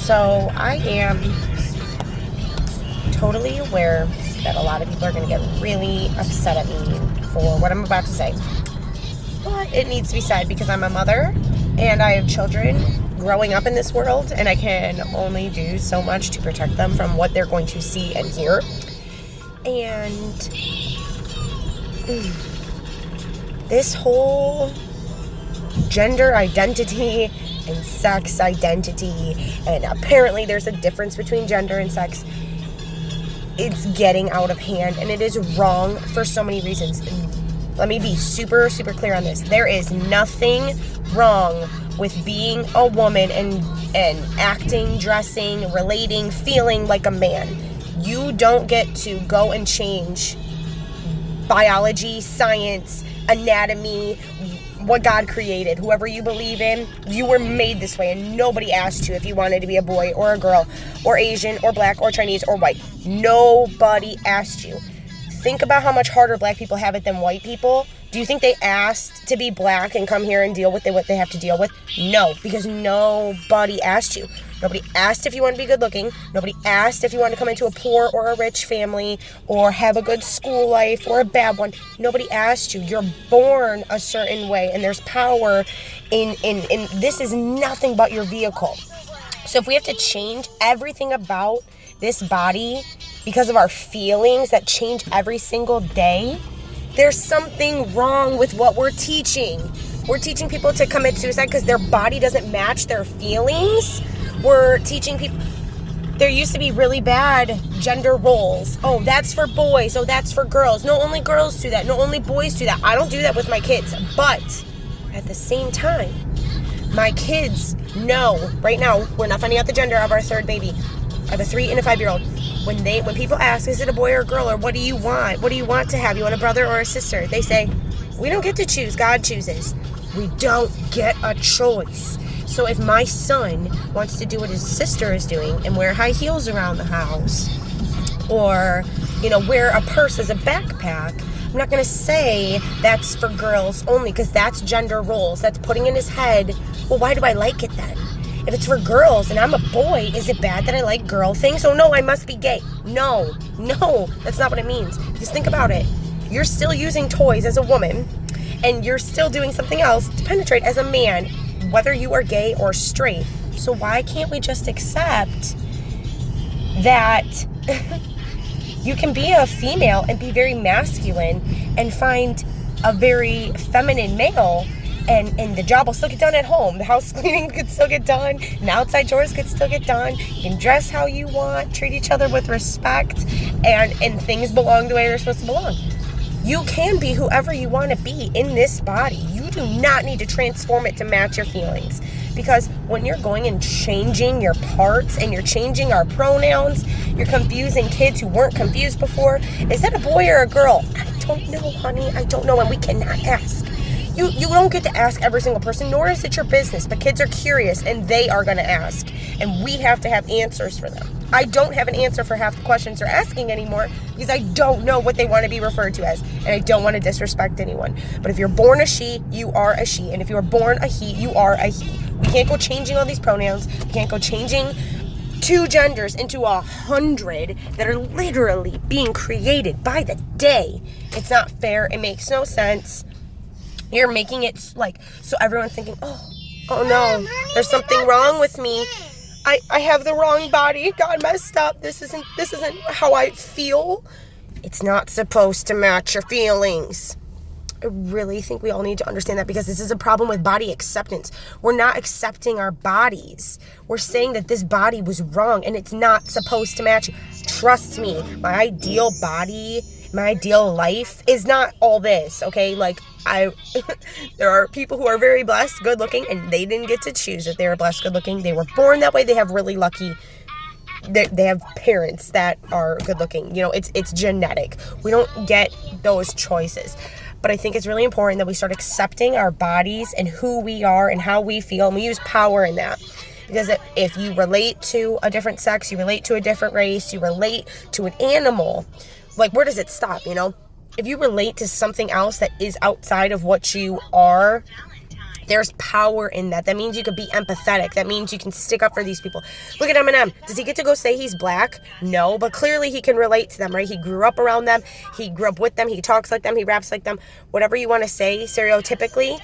So I am totally aware that a lot of people are going to get really upset at me for what I'm about to say. But it needs to be said because I'm a mother and I have children growing up in this world, and I can only do so much to protect them from what they're going to see and hear. And this whole gender identity and sex identity, and apparently there's a difference between gender and sex, it's getting out of hand, and it is wrong for so many reasons. Let me be super, super clear on this. There is nothing wrong with being a woman and acting, dressing, relating, feeling like a man. You don't get to go and change biology, science, anatomy, what God created. Whoever you believe in, you were made this way, and nobody asked you if you wanted to be a boy or a girl or Asian or black or Chinese or white. Nobody asked you. Think about how much harder black people have it than white people. Do you think they asked to be black and come here and deal with what they have to deal with? No, because nobody asked you. Nobody asked if you want to be good looking. Nobody asked if you want to come into a poor or a rich family or have a good school life or a bad one. Nobody asked you. You're born a certain way, and there's power in this is nothing but your vehicle. So if we have to change everything about this body because of our feelings that change every single day, there's something wrong with what we're teaching. We're teaching people to commit suicide because their body doesn't match their feelings. We're teaching people, there used to be really bad gender roles. Oh, that's for boys. Oh, that's for girls. No, only girls do that. No, only boys do that. I don't do that with my kids. But at the same time, my kids know right now, we're not finding out the gender of our third baby. I have a 3 and a 5-year-old. When people ask, is it a boy or a girl, or what do you want? What do you want to have? You want a brother or a sister? They say, we don't get to choose. God chooses. We don't get a choice. So if my son wants to do what his sister is doing and wear high heels around the house, or, wear a purse as a backpack, I'm not going to say that's for girls only, because that's gender roles. That's putting in his head, well, why do I like it then? If it's for girls and I'm a boy, is it bad that I like girl things? Oh no, I must be gay. No, that's not what it means. Because think about it. You're still using toys as a woman, and you're still doing something else to penetrate as a man, whether you are gay or straight. So why can't we just accept that you can be a female and be very masculine and find a very feminine male, and the job will still get done at home. The house cleaning could still get done, and outside chores could still get done. You can dress how you want, treat each other with respect, and things belong the way they're supposed to belong. You can be whoever you want to be in this body. You do not need to transform it to match your feelings. Because when you're going and changing your parts and you're changing our pronouns, you're confusing kids who weren't confused before. Is that a boy or a girl? I don't know, honey. I don't know, and we cannot ask. You don't get to ask every single person, nor is it your business. But kids are curious, and they are going to ask. And we have to have answers for them. I don't have an answer for half the questions they're asking anymore because I don't know what they want to be referred to as. And I don't want to disrespect anyone. But if you're born a she, you are a she. And if you're born a he, you are a he. We can't go changing all these pronouns. We can't go changing 2 genders into 100 that are literally being created by the day. It's not fair. It makes no sense. You're making it like, so everyone's thinking, oh no, there's something wrong with me. I have the wrong body. God messed up. This isn't how I feel. It's not supposed to match your feelings. I really think we all need to understand that, because this is a problem with body acceptance. We're not accepting our bodies. We're saying that this body was wrong and it's not supposed to match. Trust me, my ideal body, my ideal life is not all this, okay? Like, there are people who are very blessed, good looking, and they didn't get to choose that they were blessed, good looking. They were born that way. They have really lucky, they have parents that are good looking. It's genetic. We don't get those choices. But I think it's really important that we start accepting our bodies and who we are and how we feel, and we use power in that. Because if you relate to a different sex, you relate to a different race, you relate to an animal, like, where does it stop, If you relate to something else that is outside of what you are There's power in that. That means you could be empathetic. That means you can stick up for these people. Look at Eminem. Does he get to go say he's black? No, but clearly he can relate to them, right? He grew up around them. He grew up with them. He talks like them. He raps like them. Whatever you want to say, stereotypically,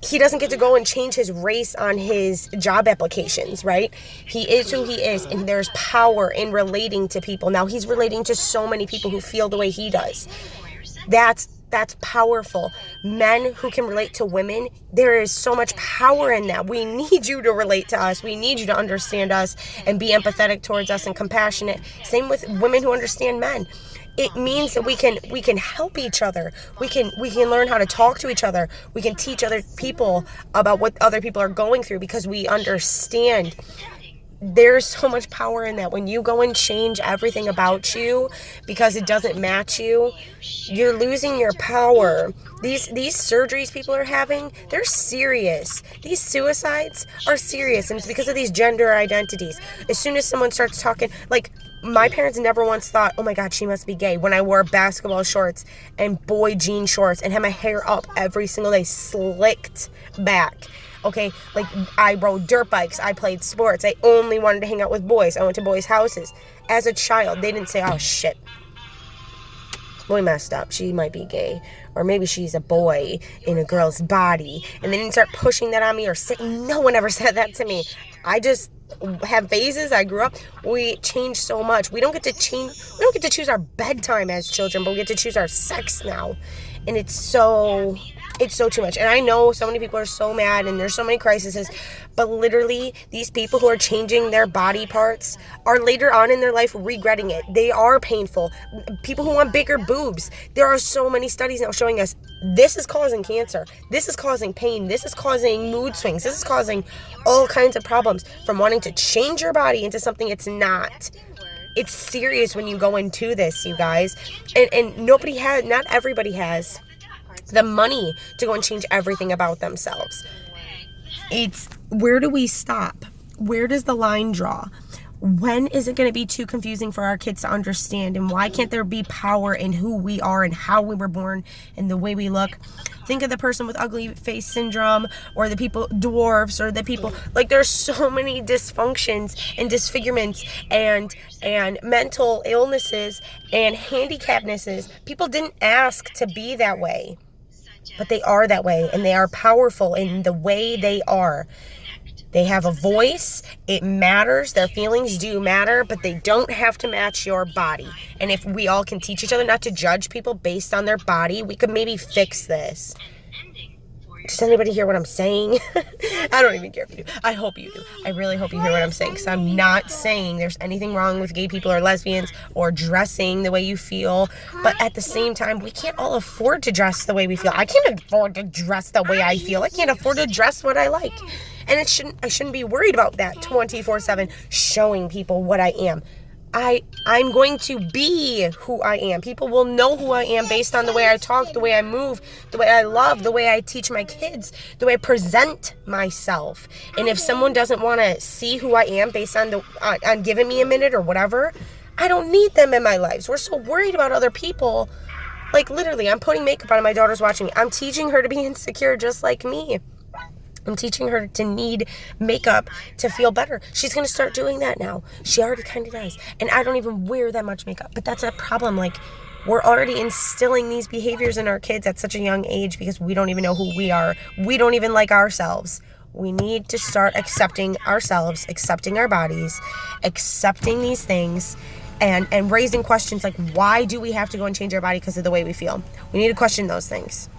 he doesn't get to go and change his race on his job applications, right? He is who he is, and there's power in relating to people. Now, he's relating to so many people who feel the way he does. That's powerful. Men who can relate to women, there is so much power in that. We need you to relate to us. We need you to understand us and be empathetic towards us and compassionate. Same with women who understand men. It means that we can help each other. We can learn how to talk to each other. We can teach other people about what other people are going through because we understand. There's so much power in that. When you go and change everything about you because it doesn't match you, you're losing your power. These surgeries people are having, they're serious. These suicides are serious, and it's because of these gender identities. As soon as someone starts talking, like, my parents never once thought, oh my God, she must be gay, when I wore basketball shorts and boy jean shorts and had my hair up every single day, slicked back. Okay, like, I rode dirt bikes, I played sports, I only wanted to hang out with boys, I went to boys' houses. As a child, they didn't say, oh shit, boy messed up, she might be gay, or maybe she's a boy in a girl's body, and they didn't start pushing that on me, or saying, no one ever said that to me. I just have phases. I grew up. We change so much. We don't get to choose our bedtime as children, but we get to choose our sex now. And it's so too much. And I know so many people are so mad and there's so many crises, but literally these people who are changing their body parts are later on in their life regretting it. They are painful. People who want bigger boobs. There are so many studies now showing us this is causing cancer. This is causing pain. This is causing mood swings. This is causing all kinds of problems from wanting to change your body into something it's not. It's serious when you go into this, you guys. And not everybody has the money to go and change everything about themselves. It's, where do we stop? Where does the line draw? When is it going to be too confusing for our kids to understand? And why can't there be power in who we are and how we were born and the way we look? Think of the person with ugly face syndrome, or the people, dwarfs, or the people, like, there's so many dysfunctions and disfigurements and mental illnesses and handicapnesses. People didn't ask to be that way, but they are that way, and they are powerful in the way they are. They have a voice. It matters. Their feelings do matter, but they don't have to match your body. And if we all can teach each other not to judge people based on their body, we could maybe fix this. Does anybody hear what I'm saying? I don't even care if you do. I hope you do. I really hope you hear what I'm saying, because I'm not saying there's anything wrong with gay people or lesbians or dressing the way you feel. But at the same time, we can't all afford to dress the way we feel. I can't afford to dress the way I feel. I can't afford to dress what I like. And I shouldn't be worried about that 24/7, showing people what I am. I'm going to be who I am. People will know who I am based on the way I talk, the way I move, the way I love, the way I teach my kids, the way I present myself. And if someone doesn't want to see who I am based on on giving me a minute or whatever, I don't need them in my lives. We're so worried about other people. Like, literally, I'm putting makeup on and my daughter's watching me. I'm teaching her to be insecure just like me. I'm teaching her to need makeup to feel better. She's going to start doing that now. She already kind of does. And I don't even wear that much makeup. But that's a problem. Like, we're already instilling these behaviors in our kids at such a young age because we don't even know who we are. We don't even like ourselves. We need to start accepting ourselves, accepting our bodies, accepting these things, and raising questions like, why do we have to go and change our body because of the way we feel? We need to question those things.